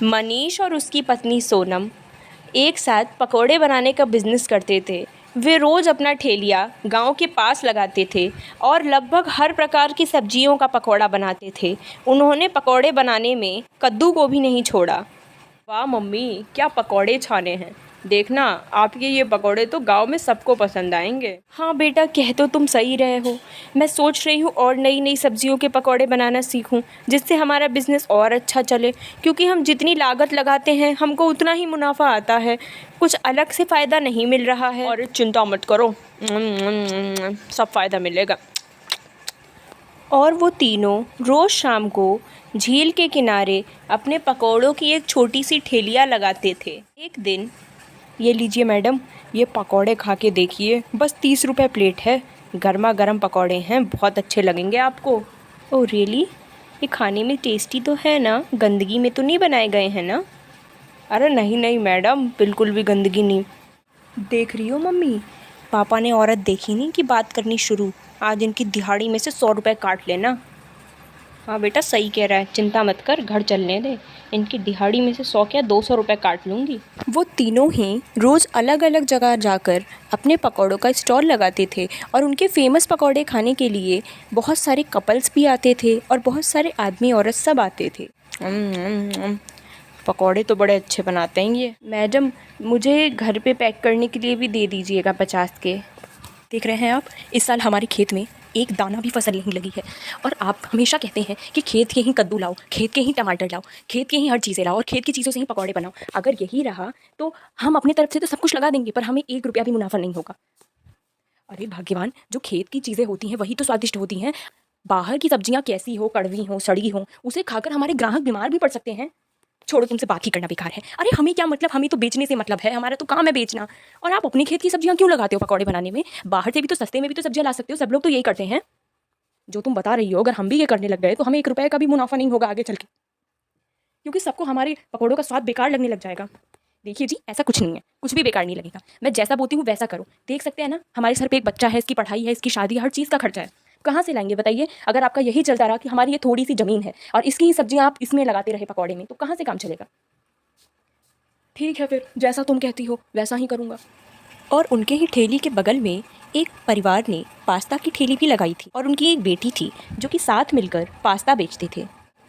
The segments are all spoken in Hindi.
मनीष और उसकी पत्नी सोनम एक साथ पकोड़े बनाने का बिजनेस करते थे। वे रोज़ अपना ठेलिया गांव के पास लगाते थे और लगभग हर प्रकार की सब्जियों का पकोड़ा बनाते थे। उन्होंने पकोड़े बनाने में कद्दू को भी नहीं छोड़ा। वाह मम्मी, क्या पकोड़े छाने हैं। देखना, आपके ये पकोड़े तो गांव में सबको पसंद आएंगे। हाँ बेटा, कह तो तुम सही रहे हो। मैं सोच रही हूँ और नई नई सब्जियों के पकोड़े बनाना सीखूँ, जिससे हमारा बिजनेस और अच्छा चले। क्योंकि हम जितनी लागत लगाते हैं हमको उतना ही मुनाफा आता है, कुछ अलग से फ़ायदा नहीं मिल रहा है। और चिंता मत करो, सब फ़ायदा मिलेगा। और वो तीनों रोज़ शाम को झील के किनारे अपने पकौड़ों की एक छोटी सी ठेलिया लगाते थे। एक दिन, ये लीजिए मैडम, ये पकौड़े खा के देखिए, बस 30 रुपये प्लेट है। गर्मा गर्म पकौड़े हैं, बहुत अच्छे लगेंगे आपको। Oh really? ये खाने में टेस्टी तो है ना? गंदगी में तो नहीं बनाए गए हैं ना? अरे नहीं नहीं मैडम, बिल्कुल भी गंदगी नहीं। देख रही हो मम्मी, पापा ने औरत देखी नहीं कि बात करनी शुरू। आज इनकी दिहाड़ी में से 100 रुपये काट लेना। हाँ बेटा, सही कह रहा है, चिंता मत कर, घर चलने दे। इनकी दिहाड़ी में से 100 क्या 200 रुपये काट लूँगी। वो तीनों ही रोज़ अलग अलग जगह जाकर अपने पकौड़ों का स्टॉल लगाते थे और उनके फेमस पकौड़े खाने के लिए बहुत सारे कपल्स भी आते थे और बहुत सारे आदमी औरत सब आते थे। पकौड़े तो बड़े अच्छे बनाते हैं ये। मैडम, मुझे घर पे पैक करने के लिए भी दे दीजिएगा 50 के। देख रहे हैं आप, इस साल हमारे खेत में एक दाना भी फसल नहीं लगी है और आप हमेशा कहते हैं कि खेत के ही कद्दू लाओ, खेत के ही टमाटर लाओ, खेत के ही हर चीज़ें लाओ और खेत की चीज़ों से ही पकौड़े बनाओ। अगर यही रहा तो हम अपनी तरफ से तो सब कुछ लगा देंगे, पर हमें 1 रुपया भी मुनाफा नहीं होगा। अरे भाग्यवान, जो खेत की चीज़ें होती हैं वही तो स्वादिष्ट होती हैं। बाहर की सब्जियां कैसी हो, कड़वी हो, सड़ी हो, उसे खाकर हमारे ग्राहक बीमार भी पड़ सकते हैं। छोड़ो, तुमसे बात ही करना बेकार है। अरे हमें क्या मतलब, हमें तो बेचने से मतलब है, हमारा तो काम है बेचना। और आप अपने खेत की सब्जियां क्यों लगाते हो पकौड़े बनाने में? बाहर से भी तो सस्ते में भी तो सब्जियां ला सकते हो, सब लोग तो यही करते हैं। जो तुम बता रही हो, अगर हम भी ये करने लग गए तो हमें 1 रुपये का भी मुनाफा नहीं होगा आगे चल के, क्योंकि सबको हमारे पकौड़ों का स्वाद बेकार लगने लग जाएगा। देखिए जी, ऐसा कुछ नहीं है, कुछ भी बेकार नहीं लगेगा। मैं जैसा बोलती हूँ वैसा करो। देख सकते हैं ना, हमारे सर पे एक बच्चा है, इसकी पढ़ाई है, इसकी शादी, हर चीज़ का खर्चा है। कहाँ से लाएंगे बताइए? अगर आपका यही चलता रहा कि हमारी ये थोड़ी सी ज़मीन है और इसकी ही सब्जियाँ आप इसमें लगाते रहे पकौड़े में, तो कहाँ से काम चलेगा? ठीक है फिर, जैसा तुम कहती हो वैसा ही करूँगा। और उनके ही ठेली के बगल में एक परिवार ने पास्ता की ठेली भी लगाई थी और उनकी एक बेटी थी जो कि साथ मिलकर पास्ता बेचते थे।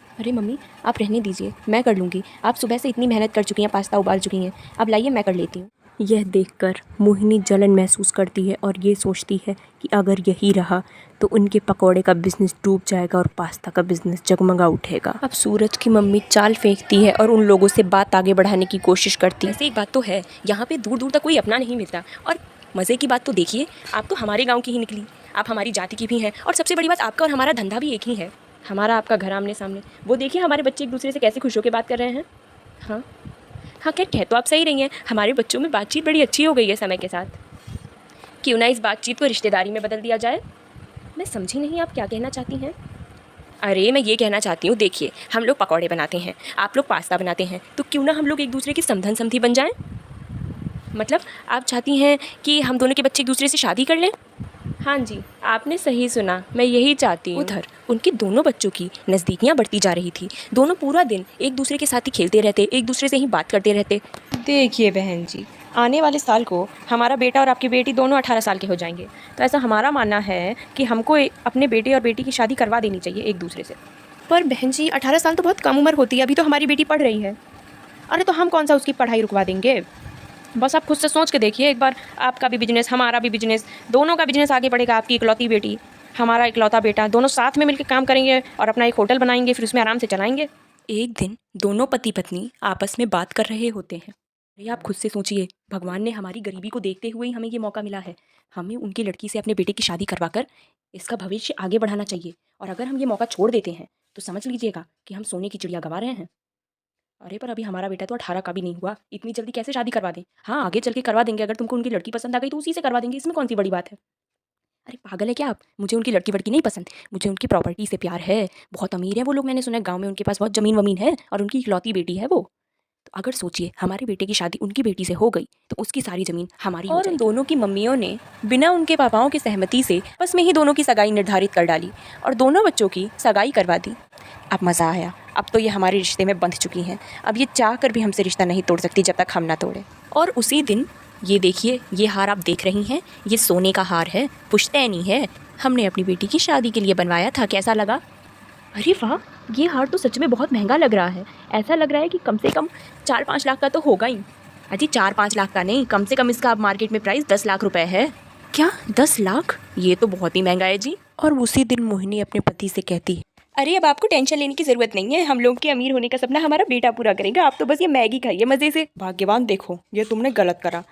अरे मम्मी, आप रहने दीजिए, मैं कर लूँगी। आप सुबह से इतनी मेहनत कर चुकी हैं, पास्ता उबाल चुकी हैं, अब लाइए मैं कर लेती हूँ। यह देखकर मोहिनी जलन महसूस करती है और ये सोचती है कि अगर यही रहा तो उनके पकोड़े का बिजनेस डूब जाएगा और पास्ता का बिजनेस जगमगा उठेगा। अब सूरज की मम्मी चाल फेंकती है और उन लोगों से बात आगे बढ़ाने की कोशिश करती है। ऐसे एक बात तो है, यहाँ पे दूर दूर तक कोई अपना नहीं मिलता। और मज़े की बात तो देखिए, आप तो हमारे गाँव की ही निकली, आप हमारी जाति की भी हैं और सबसे बड़ी बात, आपका और हमारा धंधा भी एक ही है। हमारा आपका घर आमने सामने, वो देखिए हमारे बच्चे एक दूसरे से कैसे खुश होकर बात कर रहे हैं। हाँ हाँ, क्या कह तो आप सही रही हैं, हमारे बच्चों में बातचीत बड़ी अच्छी हो गई है समय के साथ। क्यों ना इस बातचीत को रिश्तेदारी में बदल दिया जाए? मैं समझी नहीं, आप क्या कहना चाहती हैं? अरे मैं ये कहना चाहती हूँ, देखिए हम लोग पकौड़े बनाते हैं, आप लोग पास्ता बनाते हैं, तो क्यों ना हम लोग एक दूसरे की समधन समधी बन जाएं? मतलब आप चाहती हैं कि हम दोनों के बच्चे एक दूसरे से शादी कर लें? हाँ जी, आपने सही सुना, मैं यही चाहती हूँ। उधर उनके दोनों बच्चों की नज़दीकियाँ बढ़ती जा रही थी। दोनों पूरा दिन एक दूसरे के साथ ही खेलते रहते, एक दूसरे से ही बात करते रहते। देखिए बहन जी, आने वाले साल को हमारा बेटा और आपकी बेटी दोनों 18 साल के हो जाएंगे, तो ऐसा हमारा मानना है कि हमको अपने बेटे और बेटी की शादी करवा देनी चाहिए एक दूसरे से। पर बहन जी, 18 साल तो बहुत कम उम्र होती है, अभी तो हमारी बेटी पढ़ रही है। अरे तो हम कौन सा उसकी पढ़ाई रुकवा देंगे? बस आप खुद से सोच के देखिए एक बार, आपका भी बिजनेस, हमारा भी बिजनेस, दोनों का बिजनेस आगे बढ़ेगा। आपकी इकलौती बेटी, हमारा इकलौता बेटा, दोनों साथ में मिलकर काम करेंगे और अपना एक होटल बनाएंगे, फिर उसमें आराम से चलाएंगे। एक दिन दोनों पति पत्नी आपस में बात कर रहे होते हैं। अरे आप खुद से सोचिए, भगवान ने हमारी गरीबी को देखते हुए ही हमें ये मौका मिला है। हमें उनकी लड़की से अपने बेटे की शादी करवाकर इसका भविष्य आगे बढ़ाना चाहिए। और अगर हम ये मौका छोड़ देते हैं तो समझ लीजिएगा कि हम सोने की चिड़िया गंवा रहे हैं। अरे पर अभी हमारा बेटा तो 18 का भी नहीं हुआ, इतनी जल्दी कैसे शादी करवा दें? हाँ, आगे चल के करवा देंगे, अगर तुमको उनकी लड़की पसंद आ गई तो उसी से करवा देंगे, इसमें कौन सी बड़ी बात है? अरे पागल है क्या आप? मुझे उनकी लड़की वड़की नहीं पसंद, मुझे उनकी प्रॉपर्टी से प्यार है। बहुत अमीर है वो लोग, मैंने सुना है गाँव में उनके पास बहुत ज़मीन वमीन है और उनकी इकलौती बेटी है वो। तो अगर सोचिए हमारे बेटे की शादी उनकी बेटी से हो गई तो उसकी सारी ज़मीन हमारी हो जाएगी। उन दोनों की मम्मियों ने बिना उनके पापाओं की सहमति से बस में ही दोनों की सगाई निर्धारित कर डाली और दोनों बच्चों की सगाई करवा दी। अब मज़ा आया, अब तो ये हमारे रिश्ते में बंध चुकी हैं। अब ये चाह कर भी हमसे रिश्ता नहीं तोड़ सकती जब तक हम ना तोड़ें। और उसी दिन ये देखिए, ये हार आप देख रही हैं, ये सोने का हार है, पुश्तैनी है। हमने अपनी बेटी की शादी के लिए बनवाया था। कैसा लगा? अरे वाह, ये हार तो सच में बहुत महंगा लग रहा है। ऐसा लग रहा है कि कम से कम 4-5 लाख का तो होगा ही। अजी 4-5 लाख का नहीं, कम से कम इसका अब मार्केट में प्राइस 10 लाख रुपए है। क्या 10 लाख? ये तो बहुत ही महंगा है जी। और उसी दिन मोहिनी अपने पति से कहती है, अरे अब आपको टेंशन लेने की ज़रूरत नहीं है, हम लोग के अमीर होने का सपना हमारा बेटा पूरा करेगा। आप तो बस ये मैगी खाइए मज़े से। भाग्यवान, देखो ये तुमने गलत करा।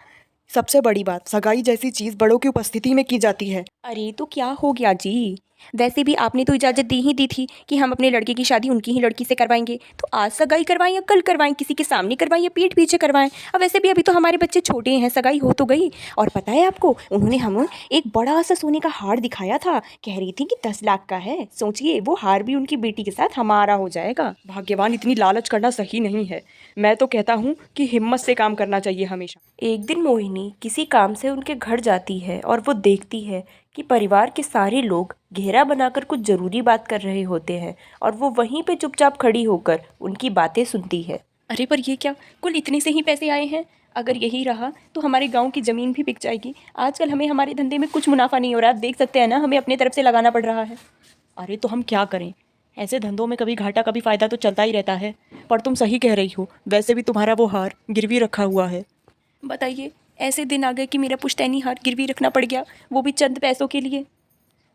सबसे बड़ी बात, सगाई जैसी चीज़ बड़ों की उपस्थिति में की जाती है। अरे तो क्या हो गया जी? वैसे भी आपने तो इजाज़त दी ही दी थी कि हम अपने लड़के की शादी उनकी ही लड़की से करवाएंगे। तो आज सगाई करवाएं या कल करवाएं, किसी के सामने करवाएं या पीठ पीछे करवाएं। अब वैसे भी अभी तो हमारे बच्चे छोटे हैं, सगाई हो तो गई। और पता है आपको, उन्होंने हमें एक बड़ा सा सोने का हार दिखाया था, कह रही थी कि 10 लाख का है। सोचिए, वो हार भी उनकी बेटी के साथ हमारा हो जाएगा। भाग्यवान, इतनी लालच करना सही नहीं है। मैं तो कहता हूँ कि हिम्मत से काम करना चाहिए हमेशा। एक दिन मोहिनी किसी काम से उनके घर जाती है और वो देखती है कि परिवार के सारे लोग घेरा बनाकर कुछ ज़रूरी बात कर रहे होते हैं और वो वहीं पे चुपचाप खड़ी होकर उनकी बातें सुनती है। अरे पर ये क्या, कुल इतने से ही पैसे आए हैं? अगर यही रहा तो हमारे गांव की ज़मीन भी बिक जाएगी। आजकल हमें हमारे धंधे में कुछ मुनाफा नहीं हो रहा, आप देख सकते हैं ना, हमें अपने तरफ से लगाना पड़ रहा है। अरे तो हम क्या करें, ऐसे धंधों में कभी घाटा कभी फ़ायदा तो चलता ही रहता है। पर तुम सही कह रही हो, वैसे भी तुम्हारा वो हार गिरवी रखा हुआ है। बताइए, ऐसे दिन आ गए कि मेरा पुश्तैनी हार गिरवी रखना पड़ गया, वो भी चंद पैसों के लिए।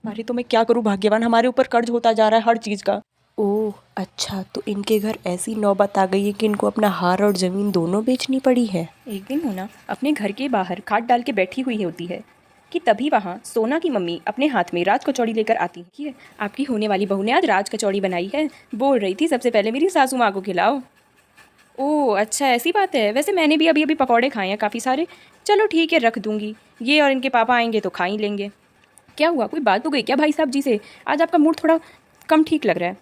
अरे तो मैं क्या करूँ भाग्यवान, हमारे ऊपर कर्ज होता जा रहा है हर चीज़ का। ओह अच्छा, तो इनके घर ऐसी नौबत आ गई है कि इनको अपना हार और ज़मीन दोनों बेचनी पड़ी है। एक दिन मोना अपने घर के बाहर खाट डाल के बैठी हुई होती है कि तभी वहाँ सोना की मम्मी अपने हाथ में राज कचौड़ी लेकर आती है। आपकी होने वाली बहू ने आज राज कचौड़ी बनाई है, बोल रही थी सबसे पहले मेरी सासू माँ को खिलाओ। ओह अच्छा, ऐसी बात है। वैसे मैंने भी अभी अभी पकौड़े खाए हैं काफ़ी सारे। चलो ठीक है, रख दूँगी। ये और इनके पापा आएंगे तो खा ही लेंगे। क्या हुआ, कोई बात हो गई क्या भाई साहब जी से? आज आपका मूड थोड़ा कम ठीक लग रहा है।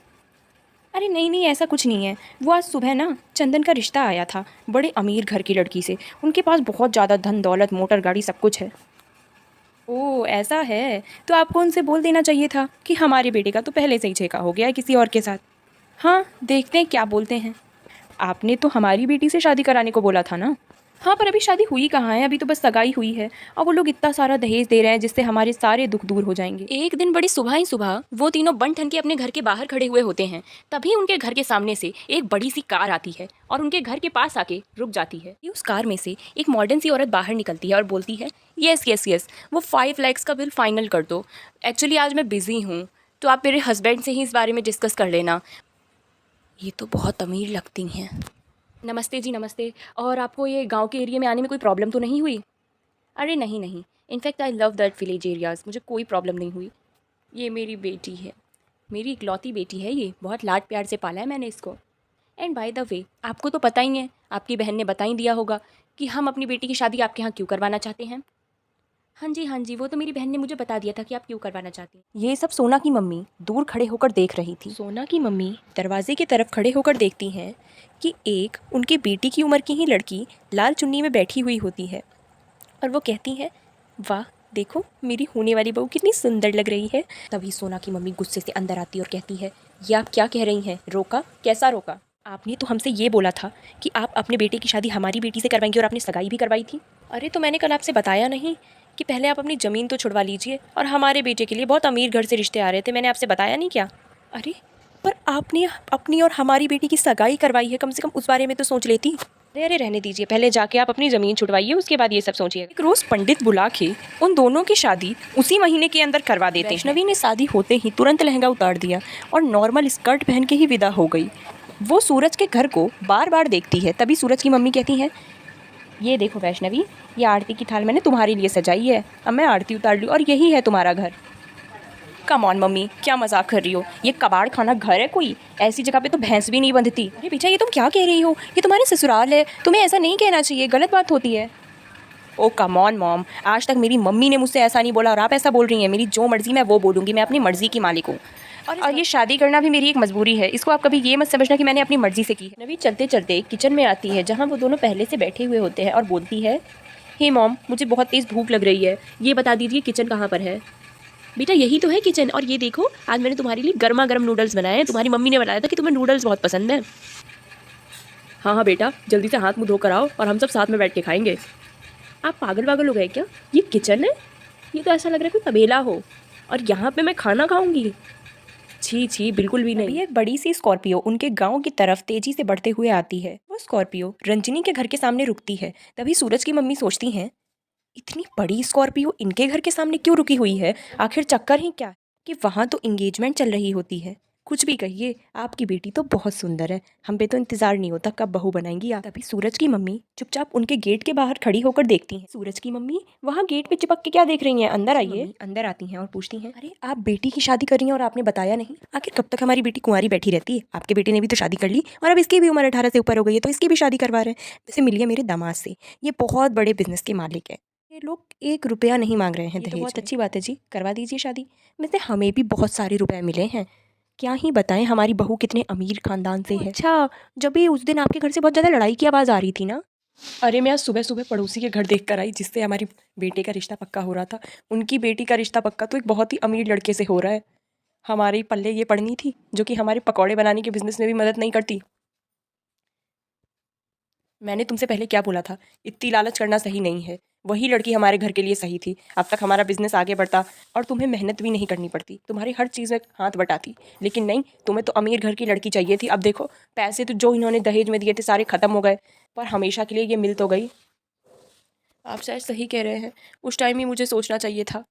अरे नहीं नहीं, ऐसा कुछ नहीं है। वो आज सुबह ना चंदन का रिश्ता आया था बड़े अमीर घर की लड़की से। उनके पास बहुत ज़्यादा धन दौलत, मोटर गाड़ी, सब कुछ है। ओह ऐसा है, तो आपको उनसे बोल देना चाहिए था कि हमारे बेटे का तो पहले से ही छेका हो गया है किसी और के साथ। हाँ देखते हैं क्या बोलते हैं। आपने तो हमारी बेटी से शादी कराने को बोला था ना? हाँ पर अभी शादी हुई कहाँ है, अभी तो बस सगाई हुई है और वो लोग इतना सारा दहेज दे रहे हैं जिससे हमारे सारे दुख दूर हो जाएंगे। एक दिन बड़ी सुबह ही सुबह वो तीनों बन ठन के अपने घर के बाहर खड़े हुए होते हैं, तभी उनके घर के सामने से एक बड़ी सी कार आती है और उनके घर के पास आके रुक जाती है। उस कार में से एक मॉडर्न सी औरत बाहर निकलती है और बोलती है, यस यस यस, वो 5 लाख का बिल फाइनल कर दो। एक्चुअली आज मैं बिज़ी हूँ, तो आप मेरे हस्बैंड से ही इस बारे में डिस्कस कर लेना। ये तो बहुत अमीर लगती हैं। नमस्ते जी नमस्ते। और आपको ये गांव के एरिया में आने में कोई प्रॉब्लम तो नहीं हुई? अरे नहीं नहीं, in fact I love that village areas, मुझे कोई प्रॉब्लम नहीं हुई। ये मेरी बेटी है, मेरी इकलौती बेटी है, ये बहुत लाड प्यार से पाला है मैंने इसको। एंड बाय द वे, आपको तो पता ही है, आपकी बहन ने बता ही दिया होगा कि हम अपनी बेटी की शादी आपके यहाँ क्यों करवाना चाहते हैं। हाँ जी, वो तो मेरी बहन ने मुझे बता दिया था कि आप क्यों करवाना चाहती हैं। ये सब सोना की मम्मी दूर खड़े होकर देख रही थी। सोना की मम्मी दरवाजे की तरफ खड़े होकर देखती हैं कि एक उनकी बेटी की उम्र की ही लड़की लाल चुन्नी में बैठी हुई होती है और वो कहती है, वाह देखो मेरी होने वाली बहू कितनी सुंदर लग रही है। तभी सोना की मम्मी गुस्से से अंदर आती और कहती है, ये आप क्या कह रही हैं? रोका? कैसा रोका? आपने तो हमसे ये बोला था कि आप अपने बेटे की शादी हमारी बेटी से करवाएंगे और आपने सगाई भी करवाई थी। अरे तो मैंने कल आपसे बताया नहीं कि पहले आप अपनी ज़मीन तो छुड़वा लीजिए, और हमारे बेटे के लिए बहुत अमीर घर से रिश्ते आ रहे थे, मैंने आपसे बताया नहीं क्या? अरे पर आपने अपनी और हमारी बेटी की सगाई करवाई है, कम से कम उस बारे में तो सोच लेती। अरे रहने दीजिए, पहले जाके आप अपनी ज़मीन छुड़वाइए, उसके बाद ये सब सोचिए। एक रोज़ पंडित बुला के उन दोनों की शादी उसी महीने के अंदर करवा देते हैं। वैष्णवी ने शादी होते ही तुरंत लहंगा उतार दिया और नॉर्मल स्कर्ट पहन के ही विदा हो गई। वो सूरज के घर को बार बार देखती है। तभी सूरज की मम्मी कहती हैं, ये देखो वैष्णवी, ये आरती की थाल मैंने तुम्हारे लिए सजाई है, अब मैं आरती उतार लूँ और यही है तुम्हारा घर। कम ऑन मम्मी, क्या मजाक कर रही हो? ये कबाड़ खाना घर है कोई? ऐसी जगह पे तो भैंस भी नहीं बंधती। अरे बेटा, ये तुम क्या कह रही हो? ये तुम्हारे ससुराल है, तुम्हें ऐसा नहीं कहना चाहिए, गलत बात होती है। ओ कम ऑन मॉम, आज तक मेरी मम्मी ने मुझसे ऐसा नहीं बोला और आप ऐसा बोल रही हैं। मेरी जो मर्ज़ी मैं वो बोलूँगी, मैं अपनी मर्ज़ी की मालिक हूँ। और ये शादी करना भी मेरी एक मजबूरी है। इसको आप कभी ये मत समझना कि मैंने अपनी मर्जी से की है। नवी चलते चलते किचन में आती है जहाँ वो दोनों पहले से बैठे हुए होते हैं और बोलती है, हे मॉम, मुझे बहुत तेज़ भूख लग रही है, ये बता दीजिए किचन कहाँ पर है। बेटा यही तो है किचन, और ये देखो आज मैंने तुम्हारे लिए गर्मा गर्म नूडल्स बनाए हैं। तुम्हारी मम्मी ने बताया था कि तुम्हें नूडल्स बहुत पसंद है। हाँ हाँ बेटा, जल्दी से हाथ मुँह धोकर आओ और हम सब साथ में बैठ के खाएंगे। आप पागल वागल हो गए क्या? ये किचन है? ये तो ऐसा लग रहा है कोई तबेला हो, और यहाँ पे मैं खाना खाऊंगी? छी छी, बिल्कुल भी नहीं। एक बड़ी सी स्कॉर्पियो उनके गांव की तरफ तेजी से बढ़ते हुए आती है। वो स्कॉर्पियो रंजनी के घर के सामने रुकती है। तभी सूरज की मम्मी सोचती हैं, इतनी बड़ी स्कॉर्पियो इनके घर के सामने क्यों रुकी हुई है? आखिर चक्कर ही क्या कि वहाँ तो इंगेजमेंट चल रही होती है। कुछ भी कहिए, आपकी बेटी तो बहुत सुंदर है, हम पे तो इंतजार नहीं होता कब बहू बनाएंगी आप। तभी सूरज की मम्मी चुपचाप उनके गेट के बाहर खड़ी होकर देखती हैं। सूरज की मम्मी वहाँ गेट पे चिपक के क्या देख रही हैं? अंदर आइए। अंदर आती हैं और पूछती हैं, अरे आप बेटी की शादी कर रही हैं और आपने बताया नहीं? आखिर कब तक हमारी बेटी कुंवारी बैठी रहती है? आपके बेटे ने भी तो शादी कर ली और अब इसकी भी उम्र 18 से ऊपर हो गई है, तो इसकी भी शादी करवा रहे हैं। वैसे मिलिए मेरे दामाद से, ये बहुत बड़े बिजनेस के मालिक है। ये लोग 1 रुपया नहीं मांग रहे हैं दहेज में। बहुत अच्छी बात है जी, करवा दीजिए शादी। वैसे हमें भी बहुत सारे रुपए मिले हैं, क्या ही बताएं हमारी बहू कितने अमीर खानदान से है। अच्छा, जब भी उस दिन आपके घर से बहुत ज़्यादा लड़ाई की आवाज़ आ रही थी ना? अरे मैं आज सुबह सुबह पड़ोसी के घर देख कर आई जिससे हमारी बेटे का रिश्ता पक्का हो रहा था। उनकी बेटी का रिश्ता पक्का तो एक बहुत ही अमीर लड़के से हो रहा है। हमारे ही पल्ले ये पड़नी थी जो कि हमारे पकौड़े बनाने के बिजनेस में भी मदद नहीं करती। मैंने तुमसे पहले क्या बोला था, इतनी लालच करना सही नहीं है। वही लड़की हमारे घर के लिए सही थी, अब तक हमारा बिजनेस आगे बढ़ता और तुम्हें मेहनत भी नहीं करनी पड़ती, तुम्हारी हर चीज़ में हाथ बटाती। लेकिन नहीं, तुम्हें तो अमीर घर की लड़की चाहिए थी। अब देखो, पैसे तो जो इन्होंने दहेज में दिए थे सारे ख़त्म हो गए, पर हमेशा के लिए ये मिल तो गई। आप शायद सही कह रहे हैं, उस टाइम ही मुझे सोचना चाहिए था।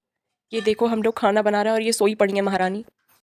ये देखो हम लोग खाना बना रहे हैं और ये सोई पड़ी है महारानी।